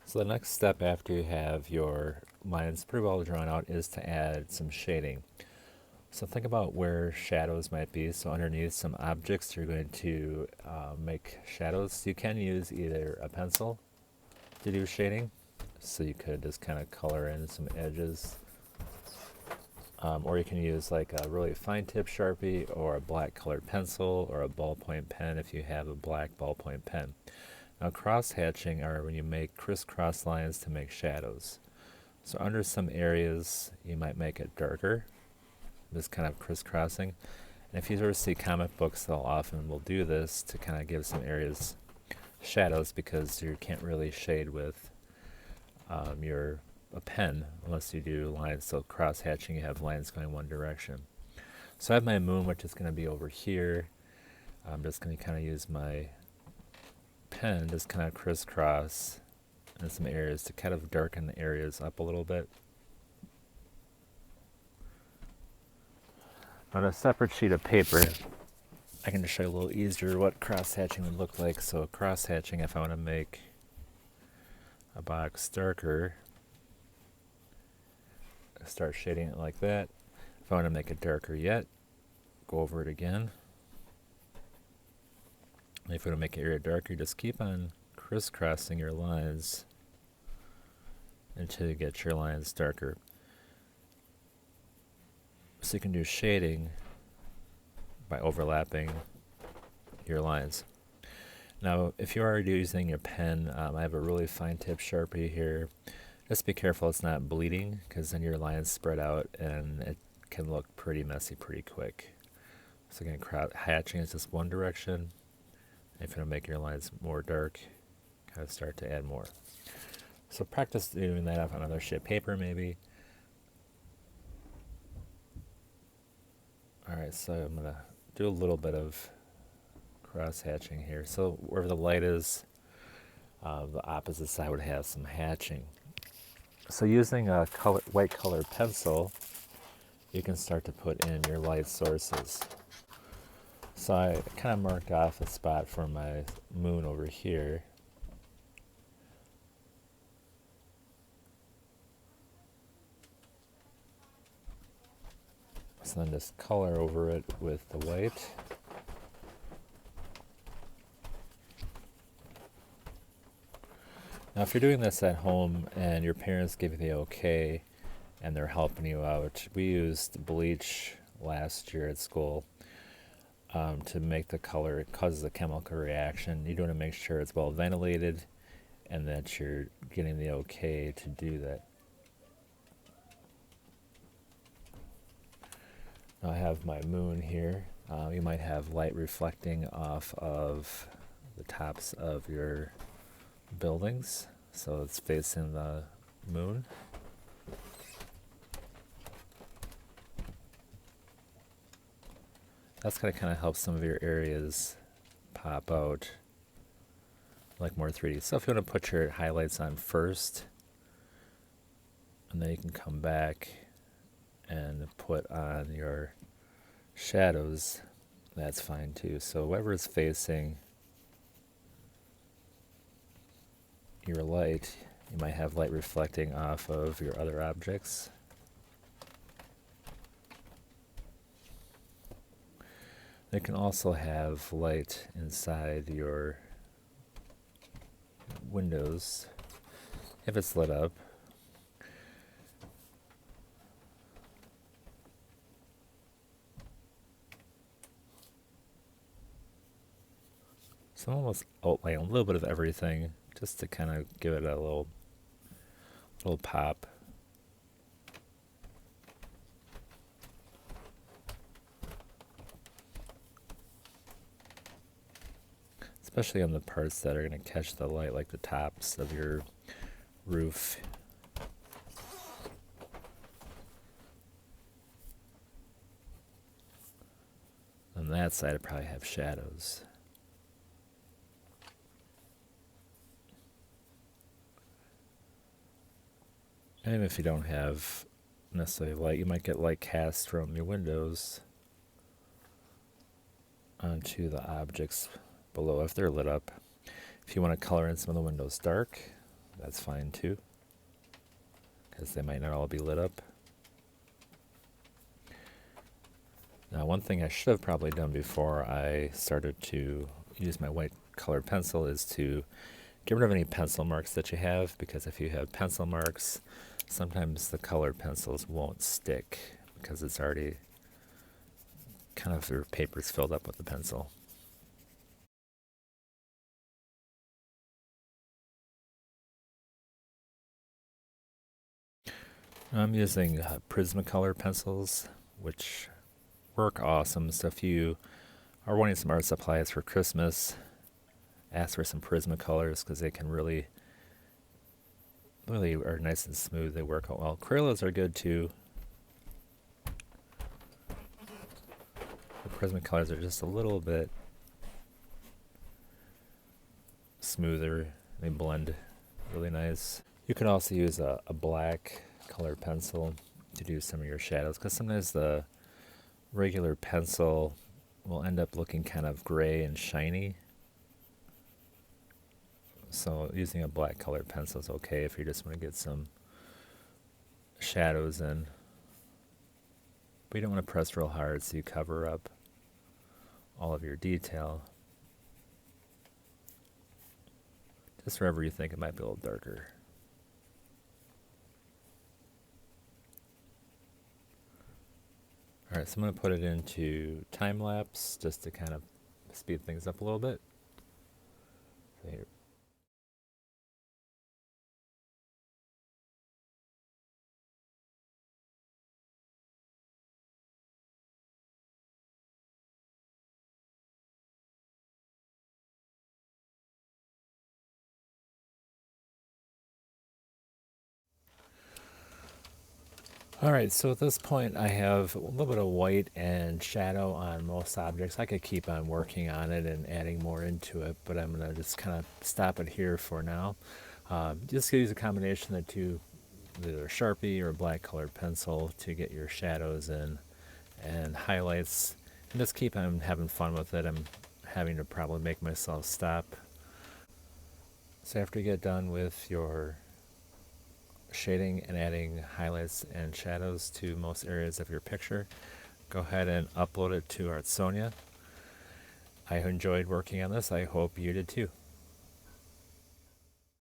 So the next step after you have your lines pretty well drawn out is to add some shading. So think about where shadows might be. So underneath some objects, you're going to make shadows. You can use either a pencil to do shading. So you could just kind of color in some edges. Or you can use like a really fine tip Sharpie or a black colored pencil or a ballpoint pen if you have a black ballpoint pen. Now cross hatching are when you make crisscross lines to make shadows. So under some areas you might make it darker, this kind of crisscrossing. And if you ever see comic books, they'll often will do this to kind of give some areas shadows because you can't really shade with your a pen unless you do lines. So cross hatching, you have lines going one direction. So I have my moon, which is going to be over here. I'm just going to kind of use my pen, just kind of crisscross in some areas to kind of darken the areas up a little bit. On a separate sheet of paper, I can just show you a little easier what cross hatching would look like. So cross hatching, if I want to make a box darker, start shading it like that. If I want to make it darker yet, go over it again. And if you want to make your area darker, just keep on crisscrossing your lines until you get your lines darker. So you can do shading by overlapping your lines. Now, if you are using your pen, I have a really fine tip Sharpie here. Just be careful it's not bleeding, because then your lines spread out and it can look pretty messy pretty quick. So again, hatching is just one direction. If you want to make your lines more dark, kind of start to add more. So practice doing that on another sheet of paper maybe. Alright, so I'm going to do a little bit of cross hatching here. So wherever the light is, the opposite side would have some hatching. So using a white colored pencil, you can start to put in your light sources. So I kind of marked off a spot for my moon over here. So then just color over it with the white. Now if you're doing this at home and your parents give you the okay and they're helping you out, we used bleach last year at school to make the color. It causes a chemical reaction. You want to make sure it's well ventilated and that you're getting the okay to do that. Now I have my moon here. You might have light reflecting off of the tops of your buildings, so it's facing the moon. That's going to kind of help some of your areas pop out like more 3D. So if you want to put your highlights on first, and then you can come back and put on your shadows, that's fine too. So whoever is facing your light, you might have light reflecting off of your other objects. You can also have light inside your windows if it's lit up. So I'm almost outlining a little bit of everything just to kind of give it a little pop. Especially on the parts that are going to catch the light, like the tops of your roof. On that side, I probably have shadows. And even if you don't have necessarily light, you might get light cast from your windows onto the objects below if they're lit up. If you want to color in some of the windows dark, That's fine too, because they might not all be lit up. Now, one thing I should have probably done before I started to use my white colored pencil is to get rid of any pencil marks that you have, because if you have pencil marks, sometimes the colored pencils won't stick because it's already kind of your paper's filled up with the pencil. I'm using Prismacolor pencils, which work awesome. So if you are wanting some art supplies for Christmas, ask for some Prismacolors because they can really are nice and smooth. They work out well. Crayolas are good too. The Prismacolors are just a little bit smoother. They blend really nice. You can also use a black colored pencil to do some of your shadows, because sometimes the regular pencil will end up looking kind of gray and shiny. So using a black colored pencil is okay if you just want to get some shadows in. But you don't want to press real hard so you cover up all of your detail. Just wherever you think it might be a little darker. Alright, so I'm going to put it into time lapse just to kind of speed things up a little bit. So here. Alright, so at this point I have a little bit of white and shadow on most objects. I could keep on working on it and adding more into it, but I'm going to just kind of stop it here for now. Just use a combination of the two, either a Sharpie or a black colored pencil to get your shadows in and highlights, and just keep on having fun with it. I'm having to probably make myself stop. So after you get done with your shading and adding highlights and shadows to most areas of your picture, go ahead and upload it to Artsonia. I enjoyed working on this. I hope you did too.